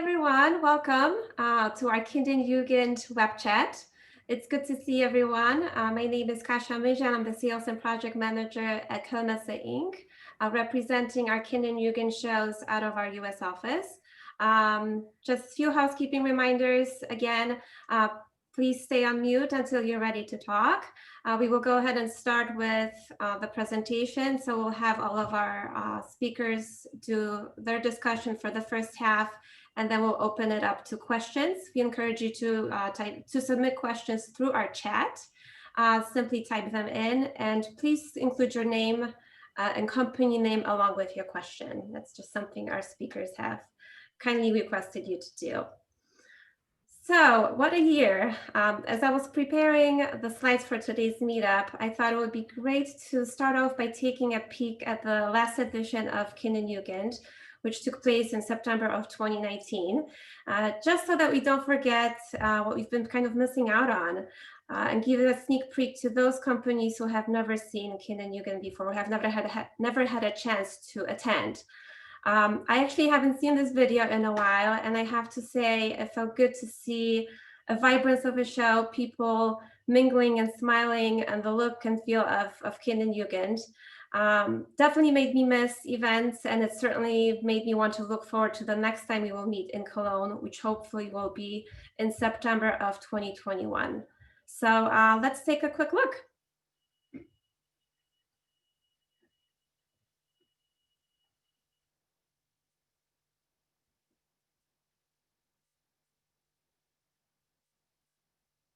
Everyone, welcome to our Kind Jugend web chat. It's good to see everyone. My name is Kasia Mijan. I'm the Sales and Project Manager at Koelnmesse Inc., representing our Kind Jugend shows out of our US office. Just a few housekeeping reminders. Again, please stay on mute until you're ready to talk. We will go ahead and start with the presentation. So we'll have all of our speakers do their discussion for the first half, and then we'll open it up to questions. We encourage you to submit questions through our chat. Simply type them in, and please include your name and company name along with your question. That's just something our speakers have kindly requested you to do. So what a year. As I was preparing the slides for today's meetup, I thought it would be great to start off by taking a peek at the last edition of Kind Jugend, which took place in September of 2019, just so that we don't forget what we've been kind of missing out on, and give a sneak peek to those companies who have never seen Kind Jugend before, who have never had a chance to attend. I actually haven't seen this video in a while, and I have to say it felt good to see a vibrance of a show, people mingling and smiling, and the look and feel of Kind Jugend. Definitely made me miss events, and it certainly made me want to look forward to the next time we will meet in Cologne, which hopefully will be in September of 2021. So let's take a quick look.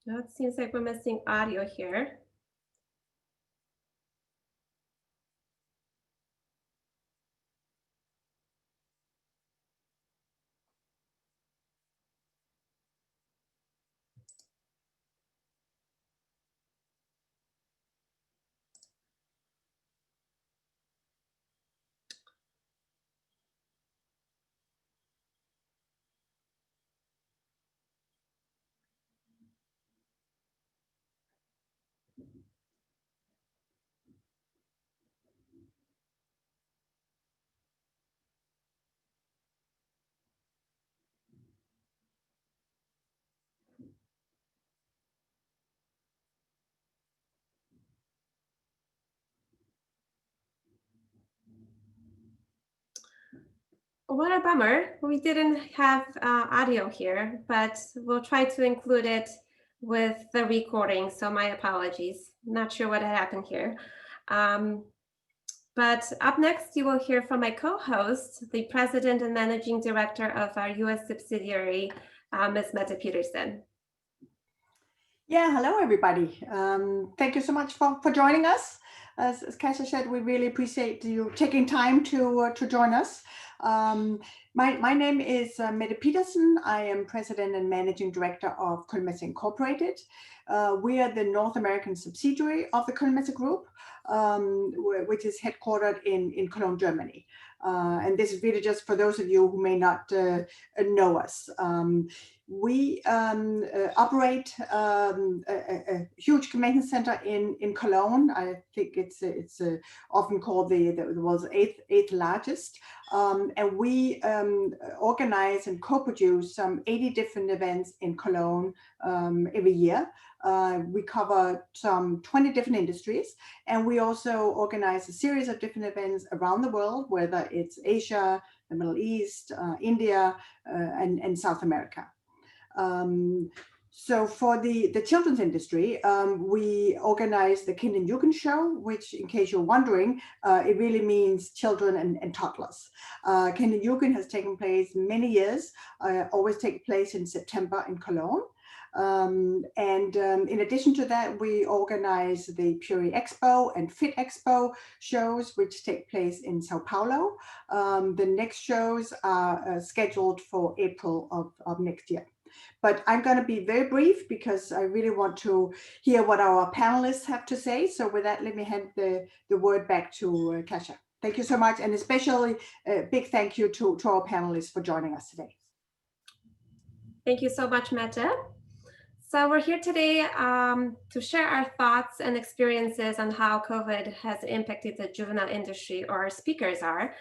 Now it seems like we're missing audio here. What a bummer. We didn't have audio here, but we'll try to include it with the recording. So my apologies. Not sure what had happened here. But up next, you will hear from my co-host, the President and Managing Director of our US subsidiary, Ms. Mette Peterson. Yeah, hello everybody. Thank you so much for joining us. As Kasia said, we really appreciate you taking time to join us. My name is Mette Peterson. I am President and Managing Director of Koelnmesse Incorporated. We are the North American subsidiary of the Koelnmesse Group, which is headquartered in Cologne, Germany. And this is really just for those of you who may not know us. We operate a huge convention center in Cologne. I think it's often called the world's eighth largest. And we organize and co-produce some 80 different events in Cologne every year. We cover some 20 different industries, and we also organize a series of different events around the world, whether it's Asia, the Middle East, India, and South America. So for the children's industry, we organize the Kind Jugend show, which, in case you're wondering, it really means children and toddlers. Kind Jugend has taken place many years, always take place in September in Cologne. In addition to that, we organize the Puri Expo and Fit Expo shows, which take place in Sao Paulo. The next shows are scheduled for April of next year. But I'm going to be very brief because I really want to hear what our panelists have to say. So with that, let me hand the word back to Kasia. Thank you so much. And especially a big thank you to our panelists for joining us today. Thank you so much, Mette. So we're here today to share our thoughts and experiences on how COVID has impacted the juvenile industry, or our speakers are.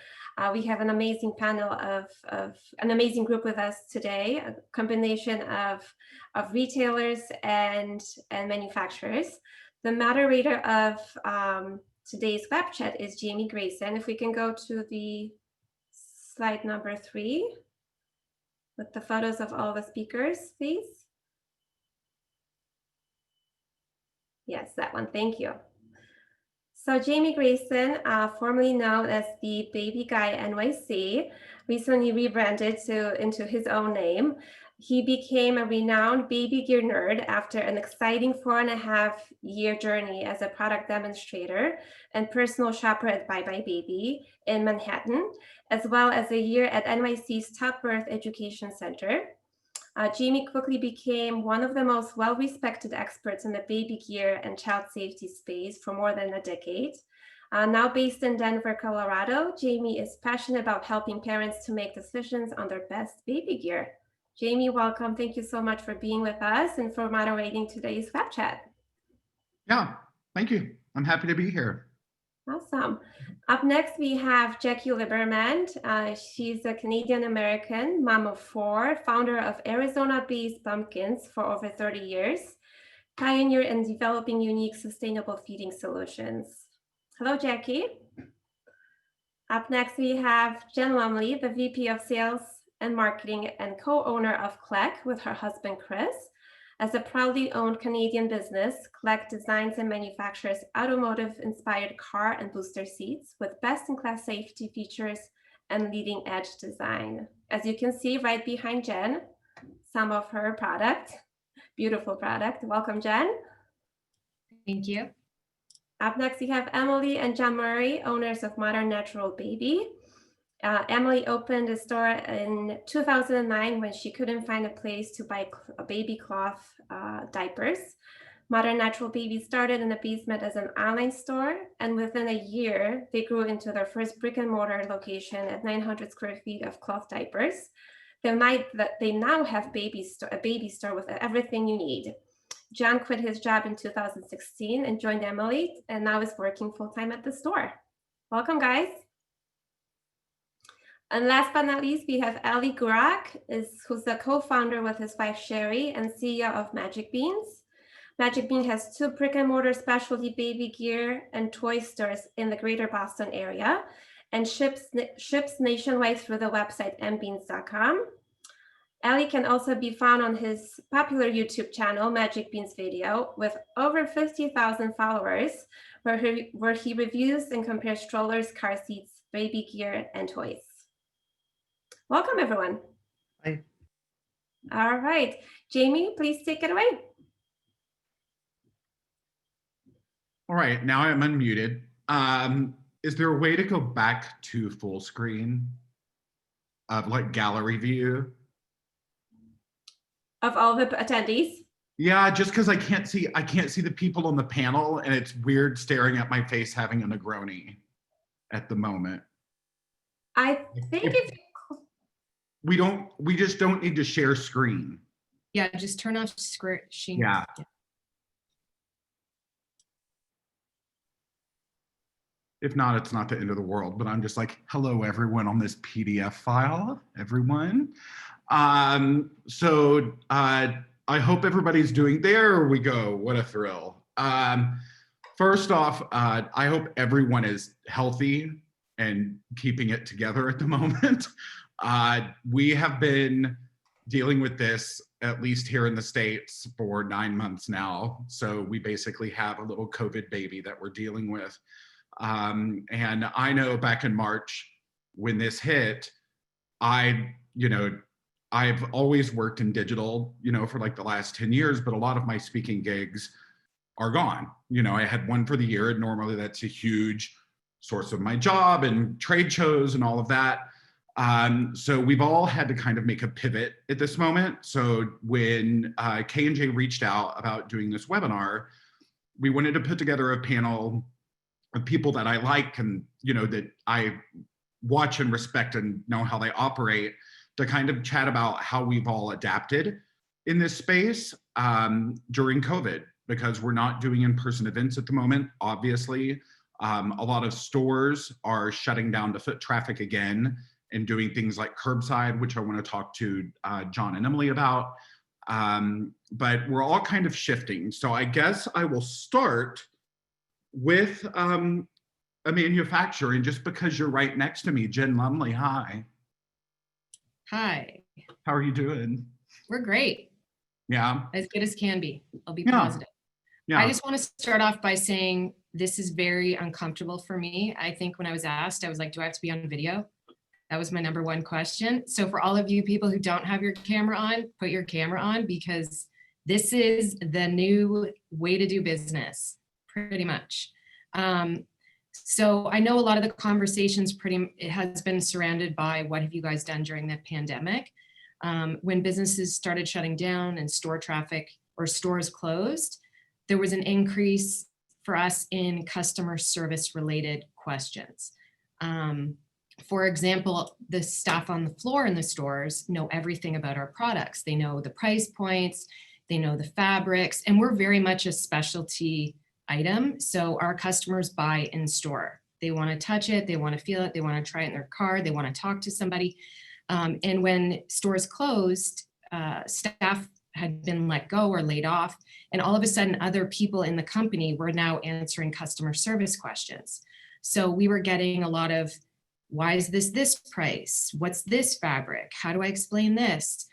We have an amazing panel of an amazing group with us today, a combination of retailers and manufacturers. The moderator of today's web chat is Jamie Grayson. If we can go to the slide number 3 with the photos of all the speakers, please. Yes, that one, thank you. So Jamie Grayson, formerly known as the BabyGuyNYC, recently rebranded into his own name. He became a renowned baby gear nerd after an exciting 4.5-year journey as a product demonstrator and personal shopper at Bye Bye Baby in Manhattan, as well as a year at NYC's Top Birth Education Center. Jamie quickly became one of the most well-respected experts in the baby gear and child safety space for more than a decade. Now based in Denver, Colorado, Jamie is passionate about helping parents to make decisions on their best baby gear. Jamie, welcome. Thank you so much for being with us and for moderating today's web chat. Yeah, thank you. I'm happy to be here. Awesome. Up next, we have Jakki Liberman. She's a Canadian-American mom of 4, founder of Arizona-based Bumkins for over 30 years, pioneer in developing unique sustainable feeding solutions. Hello, Jakki. Up next, we have Jen Lumley, the VP of Sales and Marketing and co-owner of Clek with her husband, Chris. As a proudly owned Canadian business, Clek designs and manufactures automotive-inspired car and booster seats with best-in-class safety features and leading-edge design. As you can see right behind Jen, some of her product, beautiful product. Welcome, Jen. Thank you. Up next, we have Emily and John Murray, owners of Modern Natural Baby. Emily opened a store in 2009 when she couldn't find a place to buy baby cloth diapers. Modern Natural Baby started in the basement as an online store, and within a year, they grew into their first brick and mortar location at 900 square feet of cloth diapers. They now have a baby store with everything you need. John quit his job in 2016 and joined Emily, and now is working full-time at the store. Welcome, guys. And last but not least, we have Ali Gurock, who's the co-founder with his wife Sherry and CEO of Magic Beans. Magic Bean has 2 brick and mortar specialty baby gear and toy stores in the greater Boston area and ships nationwide through the website mbeans.com. Ali can also be found on his popular YouTube channel, Magic Beans Video, with over 50,000 followers, where he reviews and compares strollers, car seats, baby gear, and toys. Welcome, everyone. Hi. All right. Jamie, please take it away. All right, now I'm unmuted. Is there a way to go back to full screen of like gallery view? Of all the attendees? Yeah, just because I can't see the people on the panel, and it's weird staring at my face having a Negroni at the moment. I think we just don't need to share screen. Yeah, just turn off screen. Yeah. If not, it's not the end of the world, but I'm just like, hello, everyone on this PDF file, everyone. I hope everybody's doing, there we go, what a thrill. First off, I hope everyone is healthy and keeping it together at the moment. We have been dealing with this, at least here in the States, for 9 months now. So we basically have a little COVID baby that we're dealing with. And I know back in March when this hit, I've always worked in digital, for like the last 10 years, but a lot of my speaking gigs are gone. I had one for the year, and normally that's a huge source of my job and trade shows and all of that. So we've all had to kind of make a pivot at this moment. So when K&J reached out about doing this webinar, we wanted to put together a panel of people that I like and, that I watch and respect and know how they operate, to kind of chat about how we've all adapted in this space during COVID, because we're not doing in-person events at the moment, obviously. A lot of stores are shutting down to foot traffic again and doing things like curbside, which I want to talk to John and Emily about. But we're all kind of shifting. So I guess I will start with a manufacturer, and just because you're right next to me, Jen Lumley, hi. Hi, How are you doing? we're great. Yeah. As good as can be. I'll be Yeah. positive. Yeah. I just want to start off by saying this is very uncomfortable for me. I think when I was asked, I was like, do I have to be on video? That was my #1 question. So for all of you people who don't have your camera on, put your camera on, because this is the new way to do business, pretty much. So I know a lot of the conversations it has been surrounded by what have you guys done during the pandemic? When businesses started shutting down and store traffic or stores closed, there was an increase for us in customer service related questions. For example, the staff on the floor in the stores know everything about our products. They know the price points, they know the fabrics, and we're very much a specialty item. So our customers buy in store. They want to touch it, they want to feel it, they want to try it in their car, they want to talk to somebody. And when stores closed, staff had been let go or laid off, and all of a sudden other people in the company were now answering customer service questions. So we were getting a lot of, why is this price? What's this fabric? How do I explain this?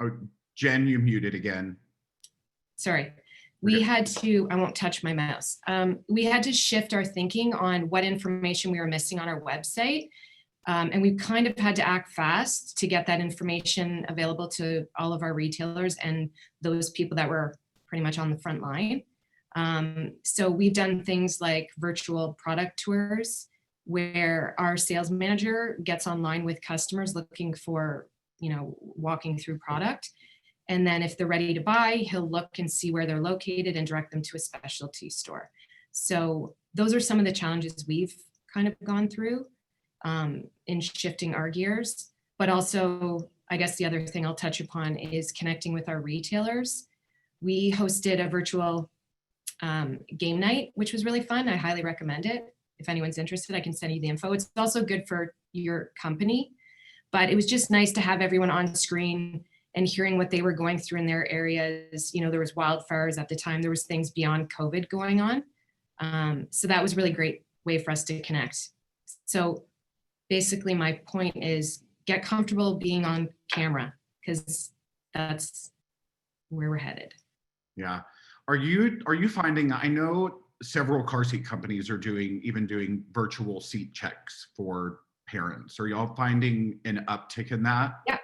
Oh, Jen, you muted again. Sorry. We had to, I won't touch my mouse. We had to shift our thinking on what information we were missing on our website. And we kind of had to act fast to get that information available to all of our retailers and those people that were pretty much on the front line. So we've done things like virtual product tours where our sales manager gets online with customers looking for, walking through product. And then if they're ready to buy, he'll look and see where they're located and direct them to a specialty store. So those are some of the challenges we've kind of gone through in shifting our gears. But also, I guess the other thing I'll touch upon is connecting with our retailers. We hosted a virtual game night, which was really fun. I highly recommend it. If anyone's interested, I can send you the info. It's also good for your company, but it was just nice to have everyone on screen and hearing what they were going through in their areas. There was wildfires at the time. There was things beyond COVID going on. So that was a really great way for us to connect. So basically my point is get comfortable being on camera, because that's where we're headed. Yeah. Are you finding, I know several car seat companies are even doing virtual seat checks for parents. Are y'all finding an uptick in that? Yeah.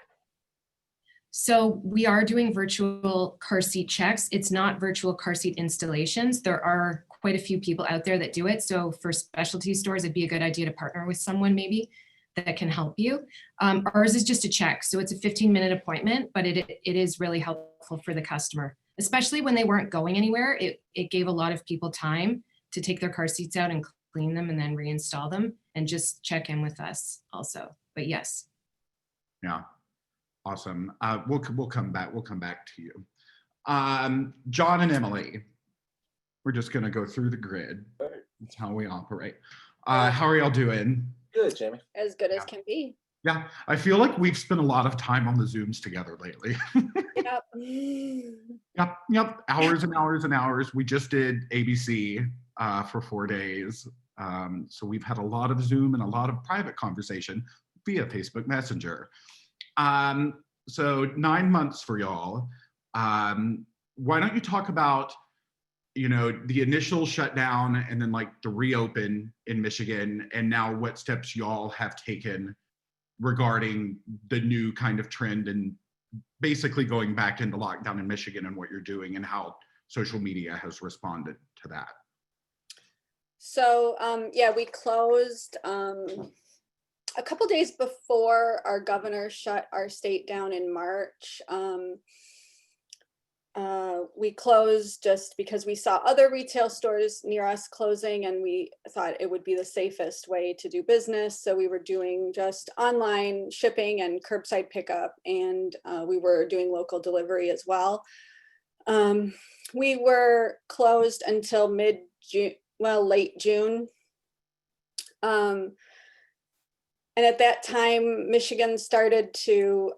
So we are doing virtual car seat checks. It's not virtual car seat installations. There are quite a few people out there that do it. So for specialty stores, it'd be a good idea to partner with someone maybe that can help you. Ours is just a check. So it's a 15-minute appointment, but it is really helpful for the customer, especially when they weren't going anywhere. It gave a lot of people time to take their car seats out and clean them and then reinstall them and just check in with us also. But yes. Yeah. Awesome. We'll come back. We'll come back to you. John and Emily, we're just going to go through the grid. That's how we operate. How are y'all doing? Good, Jamie. As good as can be. Yeah, I feel like we've spent a lot of time on the Zooms together lately. Yep. Yep. Hours and hours and hours. We just did ABC for 4 days. So we've had a lot of Zoom and a lot of private conversation via Facebook Messenger. So 9 months for y'all. Why don't you talk about, the initial shutdown and then like the reopen in Michigan, and now what steps y'all have taken regarding the new kind of trend and basically going back into lockdown in Michigan and what you're doing and how social media has responded to that. So yeah, we closed a couple days before our governor shut our state down in March. We closed just because we saw other retail stores near us closing, and we thought it would be the safest way to do business. So we were doing just online shipping and curbside pickup, and we were doing local delivery as well. We were closed until mid-June, well, late June. And at that time, Michigan started to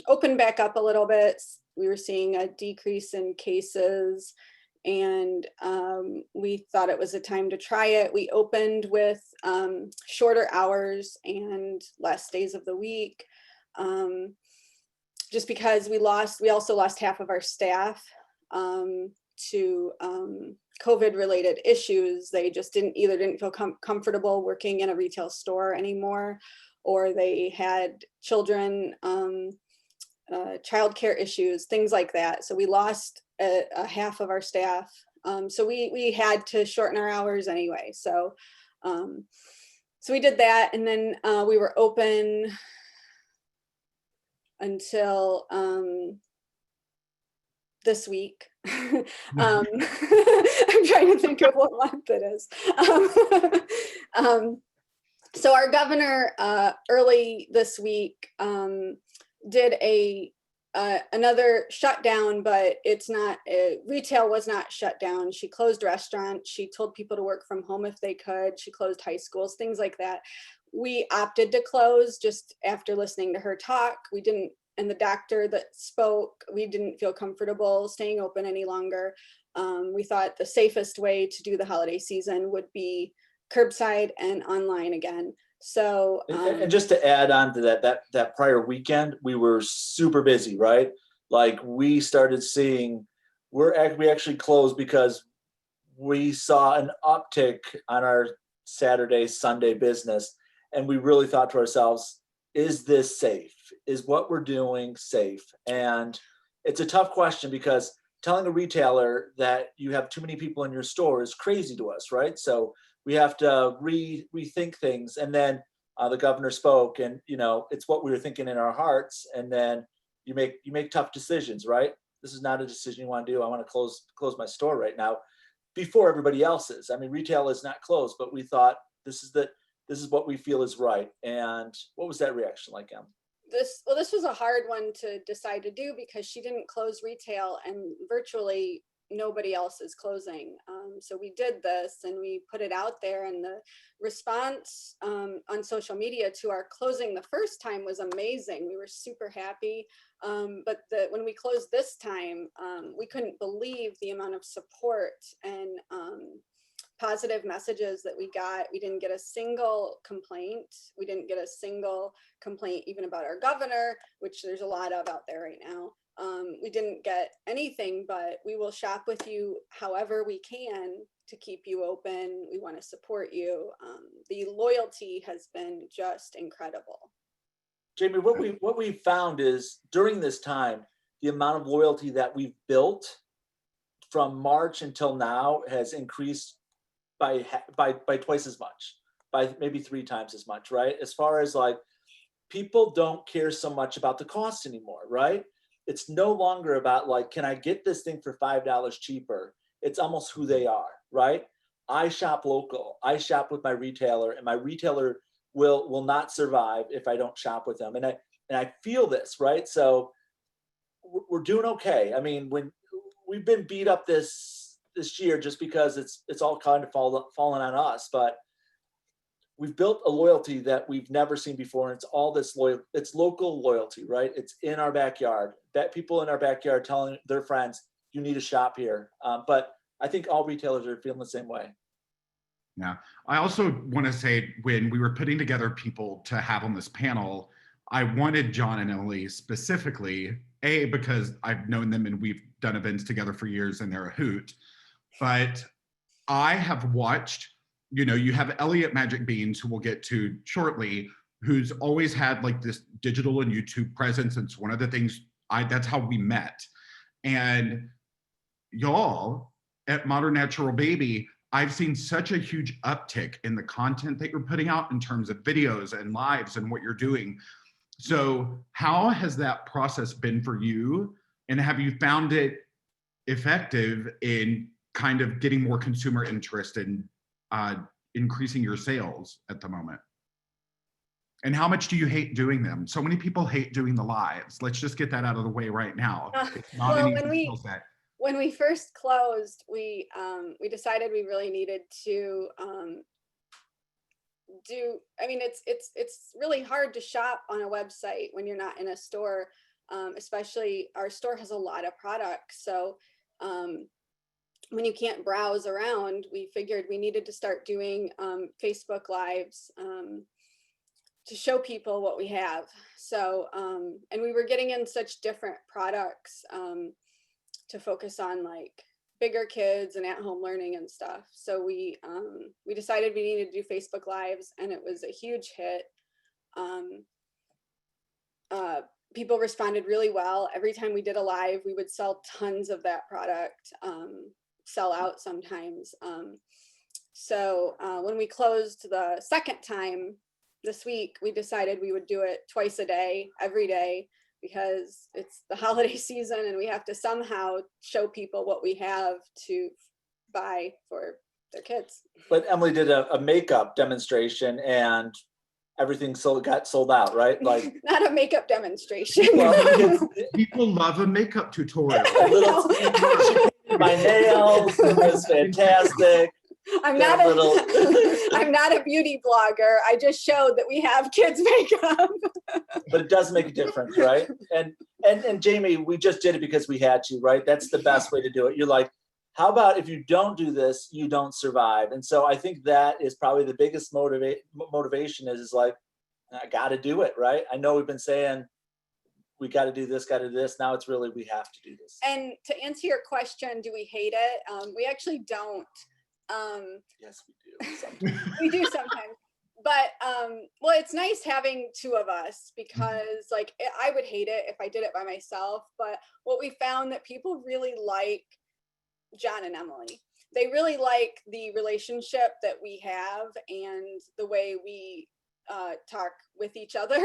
open back up a little bit. We were seeing a decrease in cases, and we thought it was a time to try it. We opened with shorter hours and less days of the week, just because we also lost half of our staff to COVID related issues. They just didn't feel comfortable working in a retail store anymore, or they had children, childcare issues, things like that. So we lost a half of our staff. So we had to shorten our hours anyway. So we did that, and then we were open until this week. I'm trying to think of what month it is. So our governor early this week did another shutdown, but it's not, retail was not shut down. She closed restaurants. She told people to work from home if they could. She closed high schools, things like that. We opted to close just after listening to her talk. We didn't, and the doctor that spoke, we didn't feel comfortable staying open any longer. We thought the safest way to do the holiday season would be curbside and online again. So, and just to add on to that prior weekend, we were super busy, right? Like we started seeing, we actually closed because we saw an uptick on our Saturday, Sunday business. And we really thought to ourselves, is this safe? Is what we're doing safe? And it's a tough question because telling a retailer that you have too many people in your store is crazy to us, right? So we have to rethink things. And then the governor spoke, and it's what we were thinking in our hearts. And then you make tough decisions, right? This is not a decision you want to do. I want to close my store right now before everybody else's. I mean, retail is not closed, but we thought this is what we feel is right. And what was that reaction like, Em? This was a hard one to decide to do because she didn't close retail and virtually nobody else is closing. So we did this and we put it out there, and the response on social media to our closing the first time was amazing. We were super happy. But when we closed this time, we couldn't believe the amount of support and positive messages that we got. We didn't get a single complaint. We didn't get a single complaint even about our governor, which there's a lot of out there right now. We didn't get anything, but we will shop with you however we can to keep you open. We want to support you. The loyalty has been just incredible. Jamie, what we found is during this time, the amount of loyalty that we've built from March until now has increased by twice as much, by maybe 3 times as much, right? As far as like, people don't care so much about the cost anymore, right? It's no longer about like, can I get this thing for $5 cheaper? It's almost who they are, right? I shop local. I shop with my retailer, and my retailer will not survive if I don't shop with them. And I feel this, right? So we're doing okay. I mean, when we've been beat up this year just because it's all kind of fallen on us, but we've built a loyalty that we've never seen before. And it's all this it's local loyalty, right? It's in our backyard. That people in our backyard telling their friends, you need to shop here. But I think all retailers are feeling the same way. Yeah. I also want to say, when we were putting together people to have on this panel, I wanted John and Emily specifically, because I've known them and we've done events together for years and they're a hoot. But I have watched, you have Elliot Magic Beans, who we'll get to shortly, who's always had like this digital and YouTube presence. It's one of the things that's how we met. And y'all at Modern Natural Baby, I've seen such a huge uptick in the content that you're putting out in terms of videos and lives and what you're doing. So how has that process been for you? And have you found it effective in kind of getting more consumer interest and increasing your sales at the moment? And how much do you hate doing them? So many people hate doing the lives. Let's just get that out of the way right now. It's not well, an easy skill set. when we first closed, we decided we really needed to I mean, it's really hard to shop on a website when you're not in a store, especially our store has a lot of products. So when you can't browse around, we figured we needed to start doing Facebook Lives to show people what we have. So, and we were getting in such different products to focus on like bigger kids and at-home learning and stuff. So we decided we needed to do Facebook Lives, and it was a huge hit. People responded really well. Every time we did a live, we would sell tons of that product, sell out sometimes. So when we closed the second time this week, we decided we would do it twice a day, every day, because it's the holiday season and we have to somehow show people what we have to buy for their kids. But Emily did a makeup demonstration and everything got sold out, right? Like not a makeup demonstration. well, People love a makeup tutorial. my nails, it was fantastic. I'm not a beauty blogger. I just showed that we have kids makeup. But it does make a difference, right? And Jamie, we just did it because we had to, right? That's the best way to do it. You're like, how about if you don't do this, you don't survive? And so I think that is probably the biggest motivation is like, I got to do it, right? I know we've been saying we got to do this, got to do this. Now it's really, we have to do this. And to answer your question, do we hate it? We actually don't. Yes, we do. Sometimes. We do sometimes. But well, it's nice having two of us because like I would hate it if I did it by myself. But what we found that people really like John and Emily. They really like the relationship that we have and the way we talk with each other.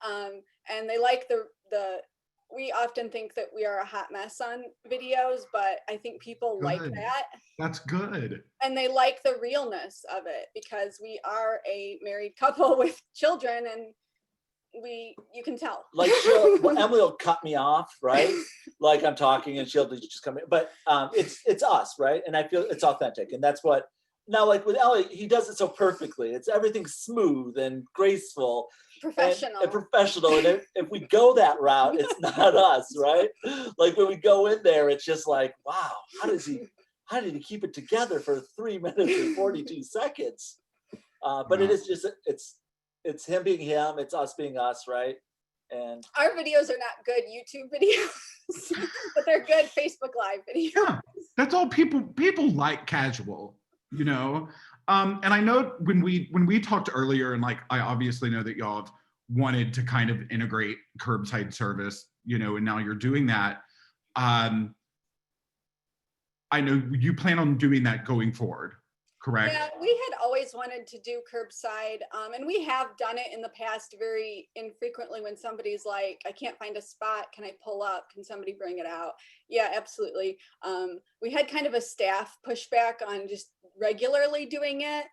And they like the we often think that we are a hot mess on videos, but I think people like that. That's good. And they like the realness of it because we are a married couple with children and you can tell. Like Emily will cut me off, right? Like I'm talking and she'll just come in, but it's us, right? And I feel it's authentic. And that's what, now like with Ellie, he does it so perfectly. It's everything smooth and graceful. Professional. And professional. And if we go that route, it's not us, right? Like when we go in there, it's just like, wow, how did he keep it together for 3 minutes and 42 seconds? But it is just, it's him being him, it's us being us, right? And our videos are not good YouTube videos, but they're good Facebook Live videos. Yeah, that's all people like casual, you know? And I know when we talked earlier, and like I obviously know that y'all have wanted to kind of integrate curbside service, you know, and now you're doing that. I know you plan on doing that going forward, correct? Yeah, we had always wanted to do curbside, and we have done it in the past very infrequently when somebody's like, I can't find a spot, can I pull up, can somebody bring it out? Yeah, absolutely. We had kind of a staff pushback on just regularly doing it,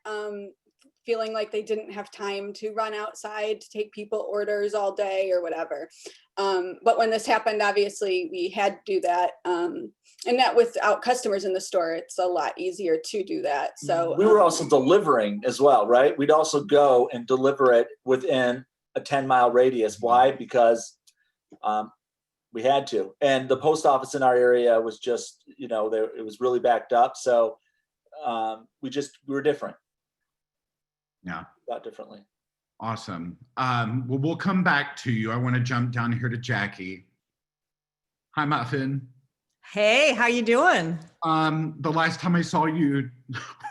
feeling like they didn't have time to run outside to take people orders all day or whatever. But when this happened, obviously we had to do that. And that without customers in the store, it's a lot easier to do that. So we were also delivering as well, right? We'd also go and deliver it within a 10-mile radius. Why? Because we had to. And the post office in our area was just, you know, it was really backed up. So we were different. Yeah. Thought differently. Awesome. Well, we'll come back to you. I want to jump down here to Jakki. Hi, Muffin. Hey, how you doing? The last time I saw you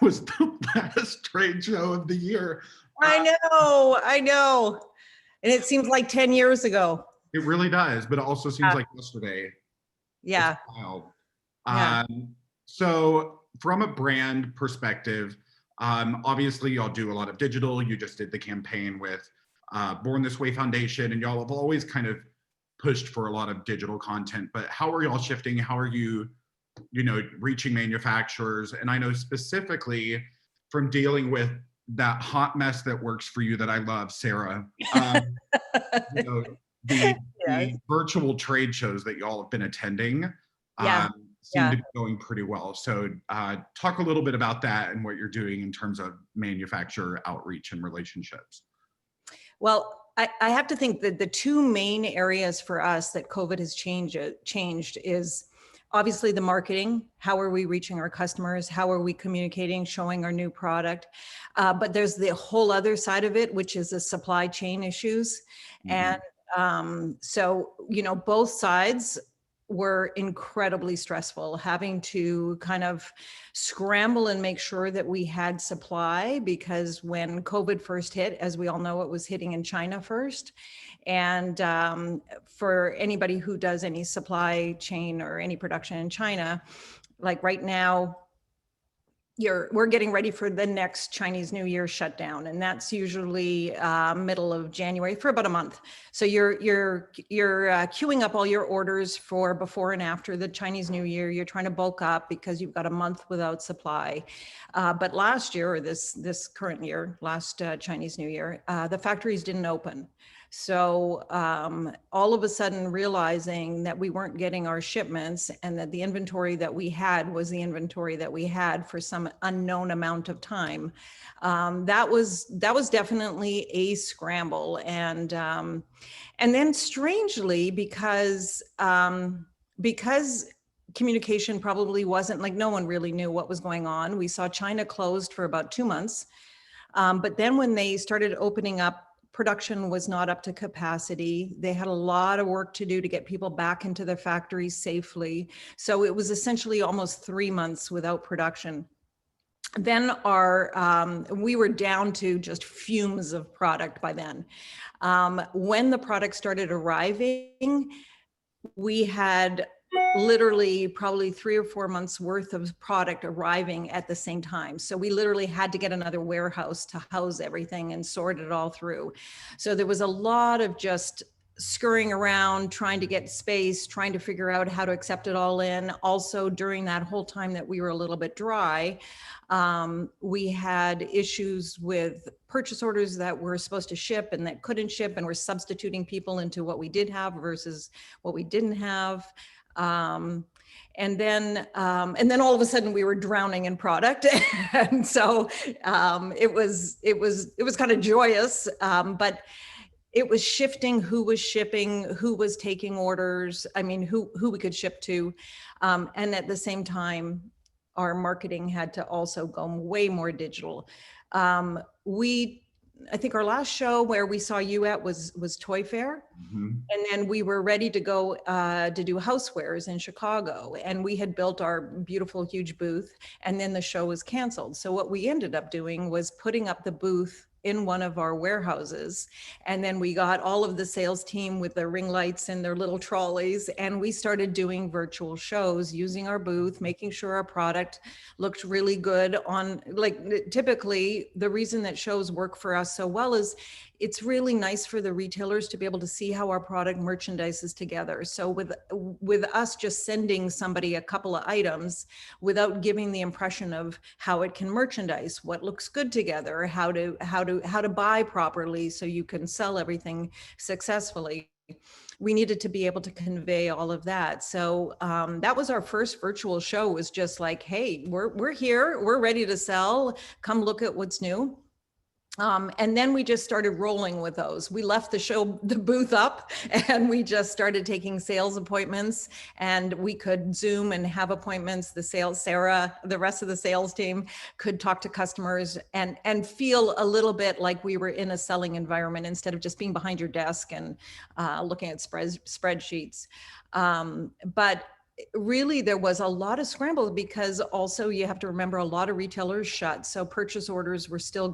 was the last trade show of the year. I know. And it seems like 10 years ago. It really does, but it also seems like yesterday. Yeah. It's wild. Yeah. So from a brand perspective, obviously y'all do a lot of digital. You just did the campaign with Born This Way Foundation, and y'all have always kind of pushed for a lot of digital content, but how are y'all shifting? How are you, reaching manufacturers? And I know specifically from dealing with, that hot mess that works for you that I love, Sarah. You know, the Yes. virtual trade shows that y'all have been attending Yeah. seem Yeah. to be going pretty well. So talk a little bit about that and what you're doing in terms of manufacturer outreach and relationships. Well, I have to think that the two main areas for us that COVID has changed is obviously the marketing. How are we reaching our customers? How are we communicating, showing our new product? But there's the whole other side of it, which is the supply chain issues. Mhm. And so, you know, both sides were incredibly stressful, having to kind of scramble and make sure that we had supply, because when COVID first hit, as we all know, it was hitting in China first. And for anybody who does any supply chain or any production in China, like right now, we're getting ready for the next Chinese New Year shutdown, and that's usually middle of January for about a month. So you're queuing up all your orders for before and after the Chinese New Year. You're trying to bulk up because you've got a month without supply. But last year, or this current year, last Chinese New Year, the factories didn't open. So all of a sudden realizing that we weren't getting our shipments and that the inventory that we had was the inventory that we had for some unknown amount of time, that was definitely a scramble. And then strangely, because communication probably wasn't, like, no one really knew what was going on. We saw China closed for about 2 months. But then when they started opening up, production was not up to capacity. They had a lot of work to do to get people back into their factories safely. So it was essentially almost 3 months without production. Then we were down to just fumes of product by then. When the product started arriving, we had literally probably 3 or 4 months worth of product arriving at the same time. So we literally had to get another warehouse to house everything and sort it all through. So there was a lot of just scurrying around, trying to get space, trying to figure out how to accept it all in. Also, during that whole time that we were a little bit dry, we had issues with purchase orders that were supposed to ship and that couldn't ship, and we're substituting people into what we did have versus what we didn't have. And then all of a sudden we were drowning in product. And so it was kind of joyous, but it was shifting who was shipping, who was taking orders, I mean, who we could ship to. And at the same time, our marketing had to also go way more digital. I think our last show where we saw you at was Toy Fair. Mm-hmm. And then we were ready to go to do housewares in Chicago. And we had built our beautiful, huge booth. And then the show was canceled. So what we ended up doing was putting up the booth in one of our warehouses. And then we got all of the sales team with their ring lights and their little trolleys. And we started doing virtual shows using our booth, making sure our product looked really good on, like, typically the reason that shows work for us so well is it's really nice for the retailers to be able to see how our product merchandises together. So with us just sending somebody a couple of items without giving the impression of how it can merchandise, what looks good together, how to buy properly so you can sell everything successfully, we needed to be able to convey all of that. So that was our first virtual show, was just like, hey, we're here, we're ready to sell, come look at what's new. And then we just started rolling with those. We left the booth up, and we just started taking sales appointments, and we could Zoom and have appointments. Sarah, the rest of the sales team could talk to customers and feel a little bit like we were in a selling environment instead of just being behind your desk and looking at spreadsheets. But really, there was a lot of scramble, because also you have to remember a lot of retailers shut. So purchase orders were still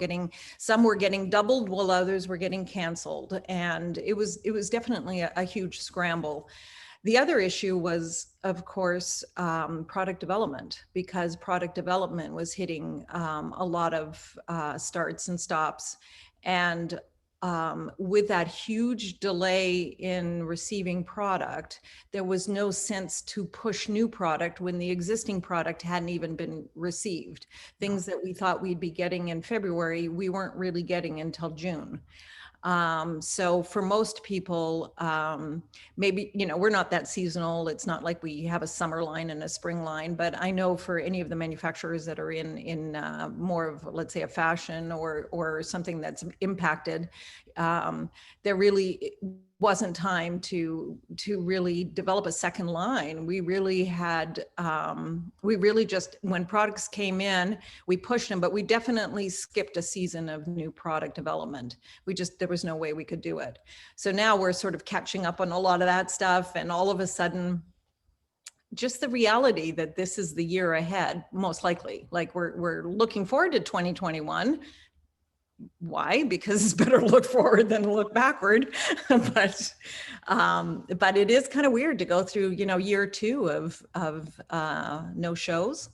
some were getting doubled while others were getting canceled. And it was definitely a huge scramble. The other issue was, of course, product development, because product development was hitting a lot of starts and stops. And with that huge delay in receiving product, there was no sense to push new product when the existing product hadn't even been received. Things that we thought we'd be getting in February, we weren't really getting until June. So for most people, maybe, you know, we're not that seasonal. It's not like we have a summer line and a spring line, but I know for any of the manufacturers that are in more of, let's say, a fashion or something that's impacted, there really wasn't time to really develop a second line. We really had, just, when products came in, we pushed them, but we definitely skipped a season of new product development. There was no way we could do it. So now we're sort of catching up on a lot of that stuff. And all of a sudden, just the reality that this is the year ahead, most likely. Like we're looking forward to 2021. Why? Because it's better to look forward than to look backward. but it is kind of weird to go through, you know, year two of no shows,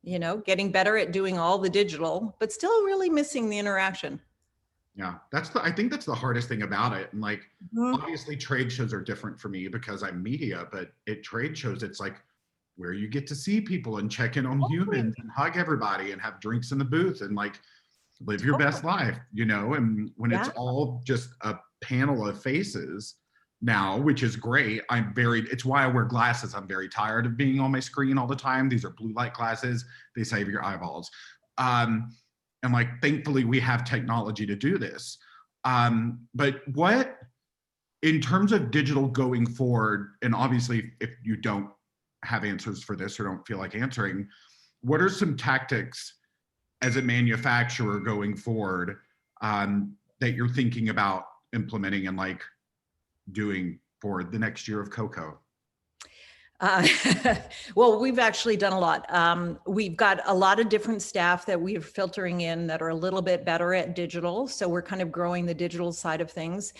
you know, getting better at doing all the digital, but still really missing the interaction. Yeah, I think that's the hardest thing about it. And like, obviously trade shows are different for me because I'm media, but at trade shows, it's like where you get to see people and check in on humans and hug everybody and have drinks in the booth and like live your best life, you know? And when it's all just a panel of faces now, which is great. It's why I wear glasses. I'm very tired of being on my screen all the time. These are blue light glasses. They save your eyeballs. And like, thankfully we have technology to do this. But what, in terms of digital going forward, and obviously if you don't have answers for this or don't feel like answering, what are some tactics as a manufacturer going forward that you're thinking about implementing and like doing for the next year of Coco? Well, we've actually done a lot. We've got a lot of different staff that we're filtering in that are a little bit better at digital. So we're kind of growing the digital side of things.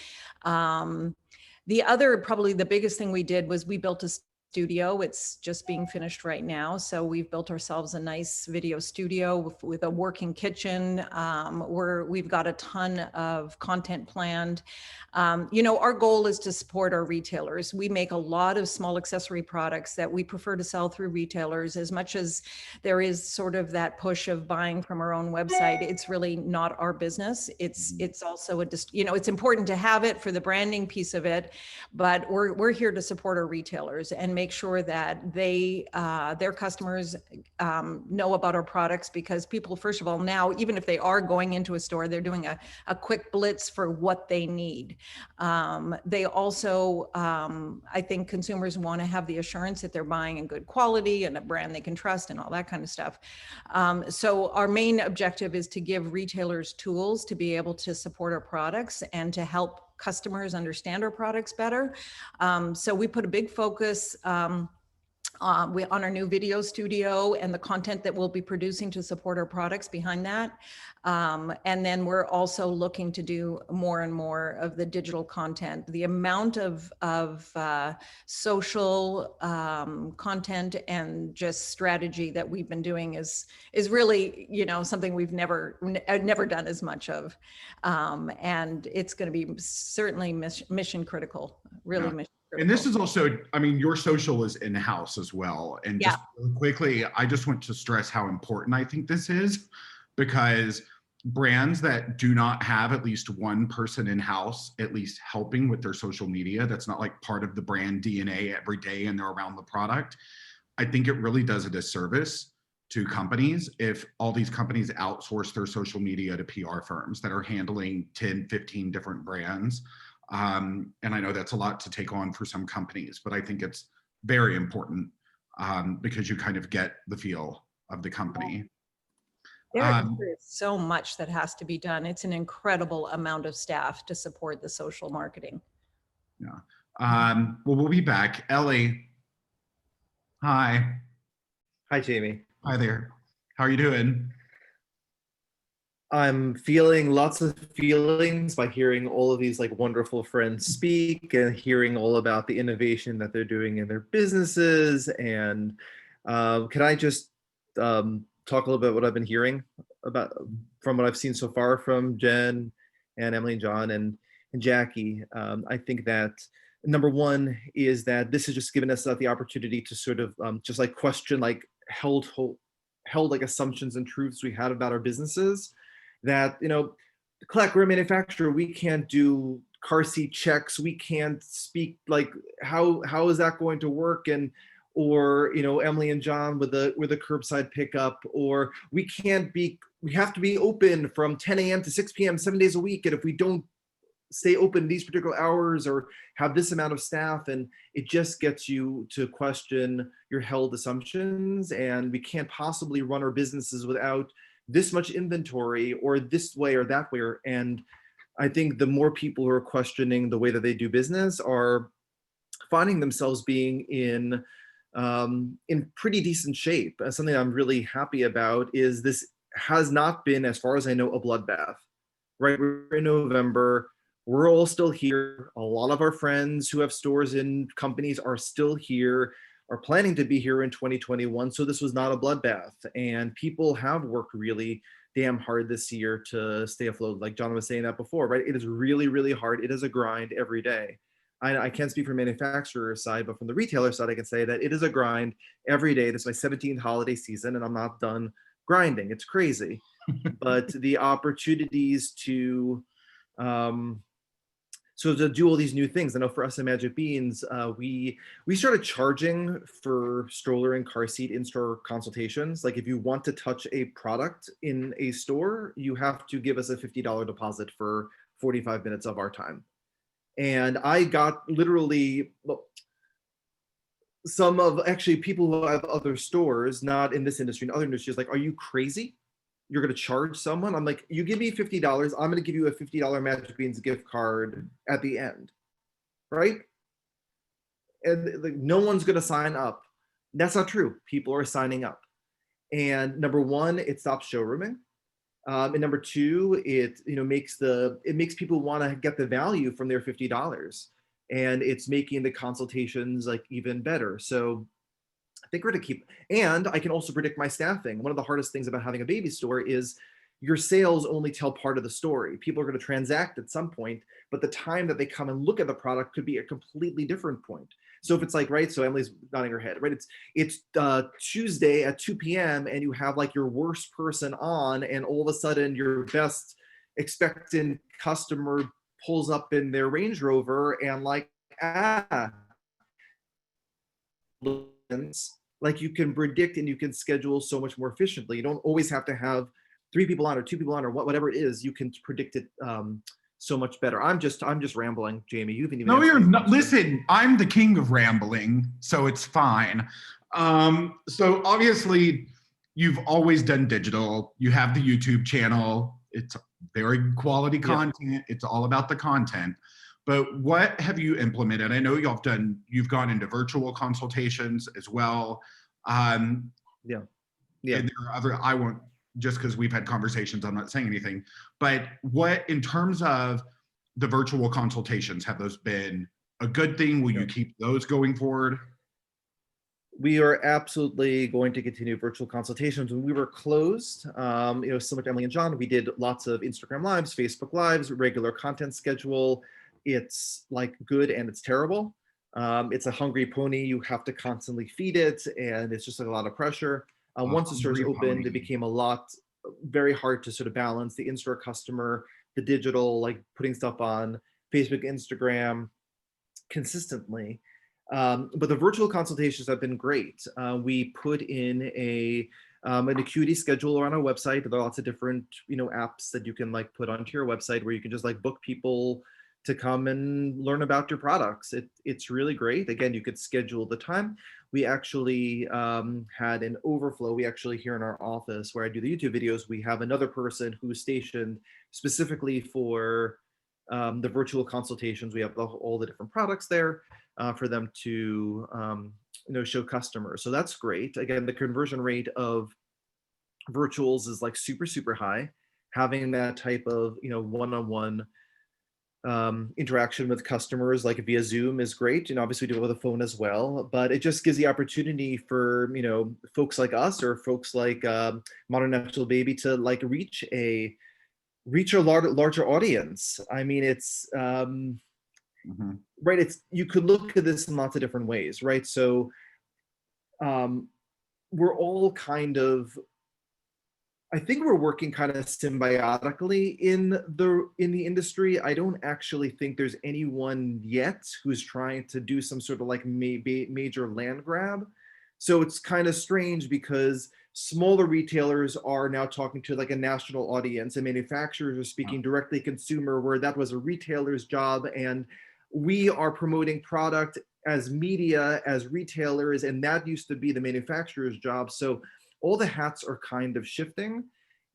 The other, probably the biggest thing we did was we built a studio. It's just being finished right now. So we've built ourselves a nice video studio with a working kitchen. We've got a ton of content planned. You know, our goal is to support our retailers. We make a lot of small accessory products that we prefer to sell through retailers. As much as there is sort of that push of buying from our own website, it's really not our business. It's also you know, it's important to have it for the branding piece of it, but we're here to support our retailers and make sure that their customers know about our products, because people, first of all, now, even if they are going into a store, they're doing a quick blitz for what they need. They also, I think consumers want to have the assurance that they're buying in good quality and a brand they can trust and all that kind of stuff. So our main objective is to give retailers tools to be able to support our products and to help customers understand our products better. So we put a big focus on our new video studio and the content that we'll be producing to support our products behind that. And then we're also looking to do more and more of the digital content. The amount of social content and just strategy that we've been doing is really, you know, something we've never done as much of. And it's going to be certainly mission critical, really mission critical. And this is also, I mean, your social is in-house as well. And just really quickly, I just want to stress how important I think this is, because brands that do not have at least one person in-house, at least helping with their social media, that's not like part of the brand DNA every day and they're around the product, I think it really does a disservice to companies if all these companies outsource their social media to PR firms that are handling 10, 15 different brands. And I know that's a lot to take on for some companies, but I think it's very important because you kind of get the feel of the company. There is so much that has to be done. It's an incredible amount of staff to support the social marketing. Yeah. Well, we'll be back. Ellie. Hi. Hi, Jamie. Hi there. How are you doing? I'm feeling lots of feelings by hearing all of these like wonderful friends speak and hearing all about the innovation that they're doing in their businesses. And can I just talk a little bit what I've been hearing about from what I've seen so far from Jen and Emily and John and Jakki. I think that number one is that this has just given us the opportunity to sort of just like question like held like assumptions and truths we had about our businesses. That, you know, Clek, we're a manufacturer, we can't do car seat checks, we can't speak like how is that going to work, and or, you know, Emily and John with the curbside pickup, or we have to be open from 10 a.m. to 6 p.m. 7 days a week, and if we don't stay open these particular hours or have this amount of staff, and it just gets you to question your held assumptions. And we can't possibly run our businesses without this much inventory or this way or that way. And I think the more people who are questioning the way that they do business are finding themselves being in pretty decent shape. Something I'm really happy about is this has not been, as far as I know, a bloodbath, right? We're in November. We're all still here. A lot of our friends who have stores in companies are still here, are planning to be here in 2021. So this was not a bloodbath. And people have worked really damn hard this year to stay afloat. Like John was saying that before, right? It is really, really hard. It is a grind every day. I can't speak from manufacturer side, but from the retailer side, I can say that it is a grind every day. This is my 17th holiday season and I'm not done grinding. It's crazy. But the opportunities to, so to do all these new things. I know for us at Magic Beans, we started charging for stroller and car seat in-store consultations. Like if you want to touch a product in a store, you have to give us a $50 deposit for 45 minutes of our time. And I got literally some of actually people who have other stores, not in this industry, in other industries, like, are you crazy? You're going to charge someone? I'm like, you give me $50, I'm going to give you a $50 Magic Beans gift card at the end, right? And like, no one's going to sign up. That's not true. People are signing up. And number one, it stops showrooming. And number two, it makes people want to get the value from their $50, and it's making the consultations like even better. So I think we're going to keep, and I can also predict my staffing. One of the hardest things about having a baby store is your sales only tell part of the story. People are going to transact at some point, but the time that they come and look at the product could be a completely different point. So if it's like, right, so Emily's nodding her head, right? It's Tuesday at 2 p.m. and you have like your worst person on, and all of a sudden your best expectant customer pulls up in their Range Rover and like, like you can predict and you can schedule so much more efficiently. You don't always have to have 3 people on or 2 people on or whatever it is. You can predict it so much better. I'm just rambling, Jamie. You haven't even. No, you're not. Listen, I'm the king of rambling, so it's fine. So obviously, you've always done digital. You have the YouTube channel. It's very quality content. Yeah. It's all about the content. But what have you implemented? I know you've gone into virtual consultations as well. Yeah. And there are other. I won't. Just because we've had conversations, I'm not saying anything, but what, in terms of the virtual consultations, have those been a good thing? Will you keep those going forward? We are absolutely going to continue virtual consultations. When we were closed, similar to Emily and John, we did lots of Instagram lives, Facebook lives, regular content schedule. It's like good and it's terrible. It's a hungry pony. You have to constantly feed it, and it's just like a lot of pressure. Once the stores opened, it became very hard to sort of balance the in-store customer, the digital, like putting stuff on Facebook, Instagram consistently. But the virtual consultations have been great. We put in an acuity schedule on our website. There are lots of different, apps that you can like put onto your website where you can just like book people to come and learn about your products. It's really great. Again, you could schedule the time. We actually had an overflow. We actually, here in our office where I do the YouTube videos, we have another person who's stationed specifically for the virtual consultations. We have all the different products there for them to show customers. So that's great. Again, the conversion rate of virtuals is like super, super high. Having that type of one-on-one interaction with customers like via Zoom is great. Obviously we do it with a phone as well, but it just gives the opportunity for folks like us or folks like Modern Natural Baby to like reach a reach a larger audience. I mean, it's right. It's, you could look at this in lots of different ways, right? So we're all kind of, I think we're working kind of symbiotically in the industry. I don't actually think there's anyone yet who's trying to do some sort of like maybe major land grab. So it's kind of strange because smaller retailers are now talking to like a national audience, and manufacturers are speaking directly consumer, where that was a retailer's job. And we are promoting product as media, as retailers, and that used to be the manufacturer's job. So all the hats are kind of shifting.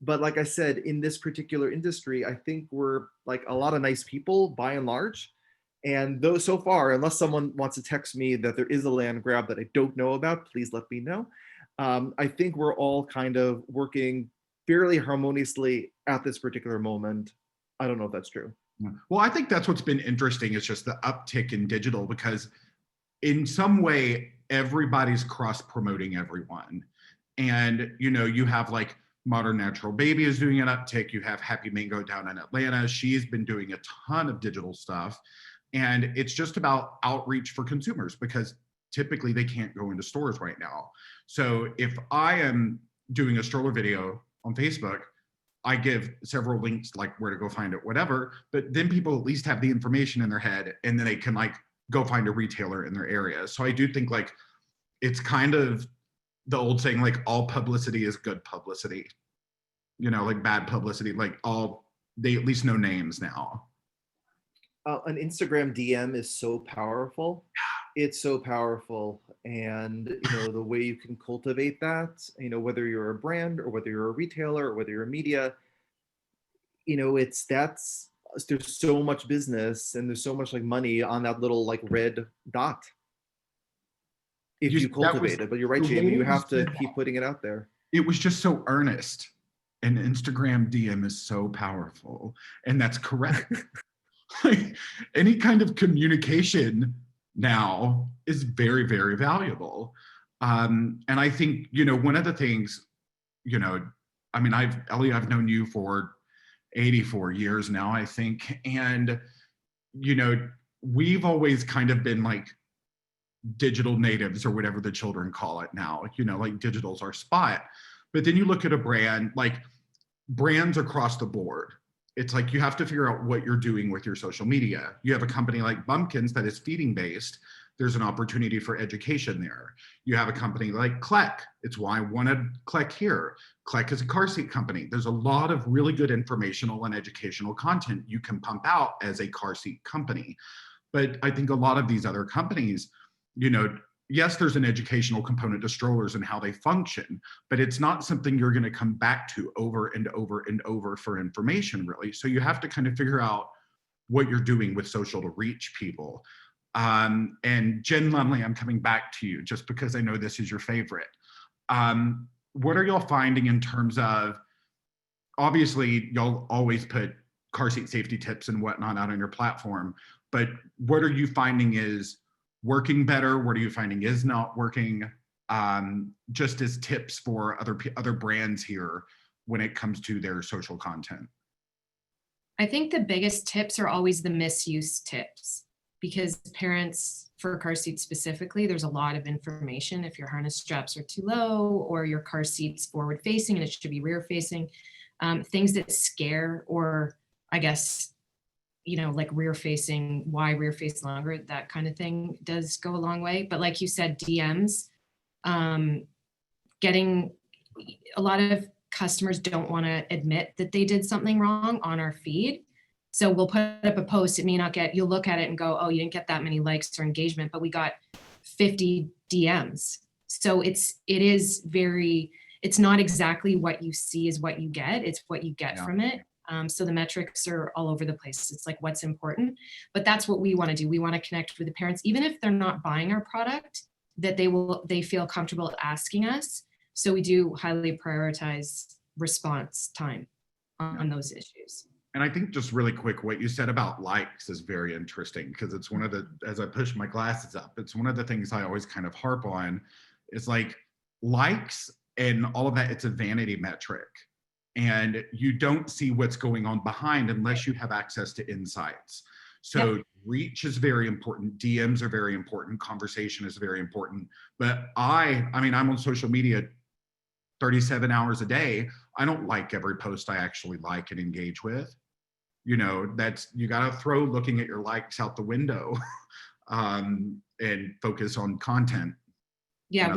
But like I said, in this particular industry, I think we're like a lot of nice people by and large. And though so far, unless someone wants to text me that there is a land grab that I don't know about, please let me know. I think we're all kind of working fairly harmoniously at this particular moment. I don't know if that's true. Well, I think that's what's been interesting, is just the uptick in digital, because in some way, everybody's cross-promoting everyone. And, you know, you have like Modern Natural Baby is doing an uptick. You have Happy Mango down in Atlanta. She's been doing a ton of digital stuff. And it's just about outreach for consumers, because typically they can't go into stores right now. So if I am doing a stroller video on Facebook, I give several links, like where to go find it, whatever, but then people at least have the information in their head, and then they can like go find a retailer in their area. So I do think like it's kind of the old saying, like all publicity is good publicity, you know, like bad publicity, like they at least know names now. An Instagram DM is so powerful. It's so powerful. And, you know, the way you can cultivate that, you know, whether you're a brand or whether you're a retailer or whether you're a media, you know, there's so much business and there's so much like money on that little like red dot if you cultivate it. But you're right, Jamie, you have to keep putting it out there. It was just so earnest. An Instagram DM is so powerful. And that's correct. Like, any kind of communication now is very, very valuable. And I think, you know, one of the things, you know, I mean, Ellie, I've known you for 84 years now, I think. And, you know, we've always kind of been like digital natives, or whatever the children call it now, you know, like digital's our spot. But then you look at a brand, like brands across the board. It's like you have to figure out what you're doing with your social media. You have a company like Bumkins that is feeding based. There's an opportunity for education there. You have a company like Clek. It's why I wanted Clek here. Clek is a car seat company. There's a lot of really good informational and educational content you can pump out as a car seat company. But I think a lot of these other companies, you know, yes, there's an educational component to strollers and how they function, but it's not something you're going to come back to over and over and over for information, really. So you have to kind of figure out what you're doing with social to reach people. And Jen Lumley, I'm coming back to you just because I know this is your favorite. What are y'all finding in terms of, obviously y'all always put car seat safety tips and whatnot out on your platform, but what are you finding is working better? What are you finding is not working? Just as tips for other brands here when it comes to their social content. I think the biggest tips are always the misuse tips, because parents, for car seats specifically, there's a lot of information. If your harness straps are too low, or your car seat's forward facing and it should be rear facing, things that scare, or I guess, you know, like rear facing, why rear face longer, that kind of thing does go a long way. But like you said, DMs, getting a lot of customers don't want to admit that they did something wrong on our feed. So we'll put up a post, it may not get, you'll look at it and go, oh, you didn't get that many likes or engagement, but we got 50 DMs. So it's not exactly what you see is what you get, it's what you get from it. So the metrics are all over the place. It's like what's important, but that's what we want to do. We want to connect with the parents, even if they're not buying our product, that they feel comfortable asking us. So we do highly prioritize response time on those issues. And I think just really quick, what you said about likes is very interesting, because it's one of the, as I push my glasses up, it's one of the things I always kind of harp on. It's like likes and all of that, it's a vanity metric. and you don't see what's going on behind unless you have access to insights. So reach is very important. DMs are very important. Conversation is very important. But I mean, I'm on social media 37 hours a day. I don't like every post I actually like and engage with. You know, you got to throw looking at your likes out the window and focus on content. Yeah,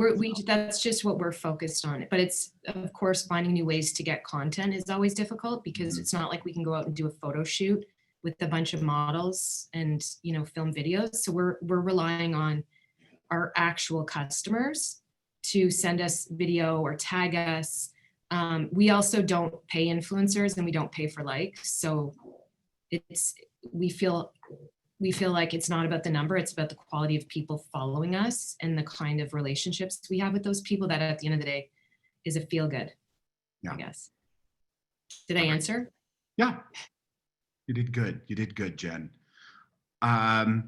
that's just what we're focused on. But it's, of course, finding new ways to get content is always difficult because it's not like we can go out and do a photo shoot with a bunch of models and, you know, film videos. So we're relying on our actual customers to send us video or tag us. We also don't pay influencers and we don't pay for likes. So we feel like it's not about the number, it's about the quality of people following us and the kind of relationships we have with those people that at the end of the day is a feel good, I guess. Did I answer? Yeah, you did good. You did good, Jen. Were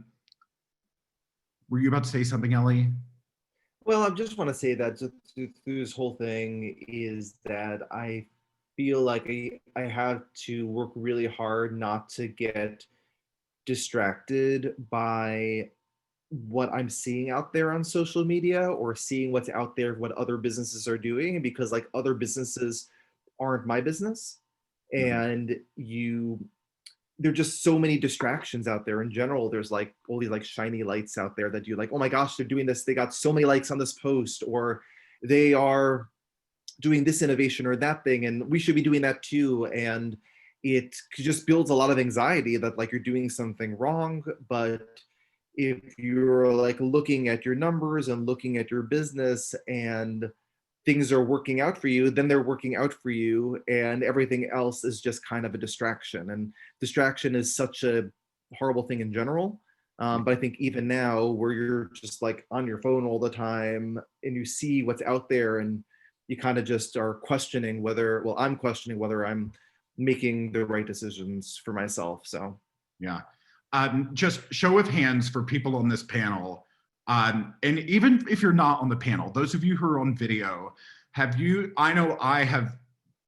you about to say something, Ellie? Well, I just want to say that just through this whole thing is that I feel like I have to work really hard not to get distracted by what I'm seeing out there on social media or seeing what's out there, what other businesses are doing, because like other businesses aren't my business. And there are just so many distractions out there in general. There's like all these like shiny lights out there that you like, oh my gosh, they're doing this. They got so many likes on this post, or they are doing this innovation or that thing, and we should be doing that too. And it just builds a lot of anxiety that like you're doing something wrong. But if you're like looking at your numbers and looking at your business and things are working out for you, then they're working out for you, and everything else is just kind of a distraction. And distraction is such a horrible thing in general. But I think even now where you're just like on your phone all the time and you see what's out there and you kind of just are questioning whether, well, I'm questioning whether I'm making the right decisions for myself. So yeah, just show of hands for people on this panel. And even if you're not on the panel, those of you who are on video, I know I have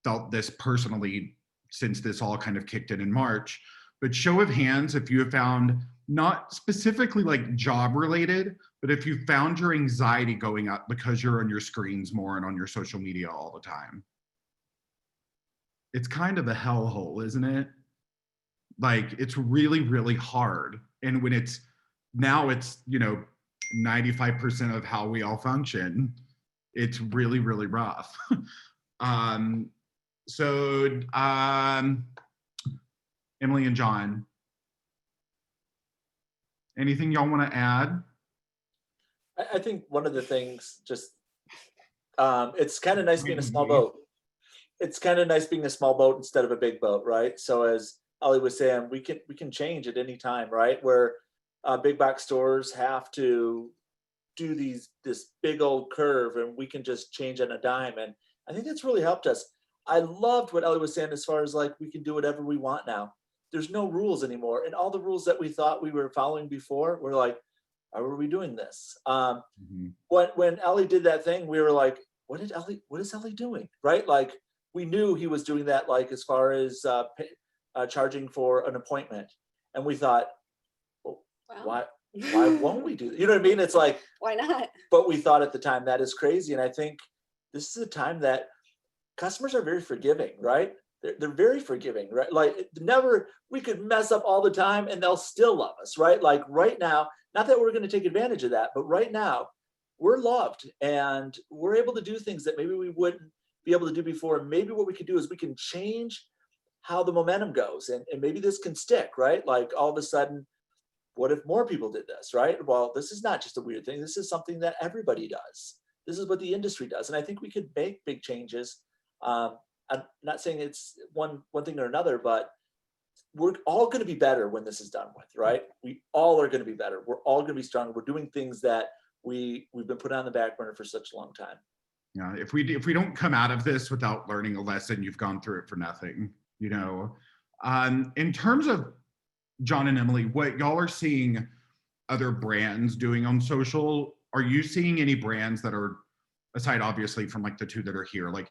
felt this personally since this all kind of kicked in March, but show of hands if you have found, not specifically like job related, but if you found your anxiety going up because you're on your screens more and on your social media all the time. It's kind of a hellhole, isn't it? Like it's really, really hard. And when it's 95% of how we all function, it's really, really rough. So Emily and John, anything y'all want to add? I think one of the things, just it's kind of nice being a small boat. It's kind of nice being a small boat instead of a big boat, right? So as Ellie was saying, we can change at any time, right? Where big box stores have to do this big old curve, and we can just change on a dime. And I think that's really helped us. I loved what Ellie was saying as far as like we can do whatever we want now. There's no rules anymore, and all the rules that we thought we were following before, we're like, why were we doing this? When Ellie did that thing, we were like, what is Ellie doing? Right? Like we knew he was doing that, like as far as charging for an appointment, and we thought, well, why won't we do that? You know what I mean? It's like, why not? But we thought at the time that is crazy, and I think this is a time that customers are very forgiving, right? They're very forgiving, right? Like we could mess up all the time and they'll still love us, right? Like right now, not that we're going to take advantage of that, but right now we're loved and we're able to do things that maybe we wouldn't be able to do before. And maybe what we can do is we can change how the momentum goes, and maybe this can stick, right? Like all of a sudden, what if more people did this, right? Well, this is not just a weird thing. This is something that everybody does. This is what the industry does. And I think we could make big changes. I'm not saying it's one thing or another, but we're all going to be better when this is done with, right? We all are going to be better. We're all going to be stronger. We're doing things that we've been put on the back burner for such a long time. Yeah, if we don't come out of this without learning a lesson, you've gone through it for nothing, you know. In terms of John and Emily, what y'all are seeing other brands doing on social, are you seeing any brands that are, aside obviously from like the two that are here, like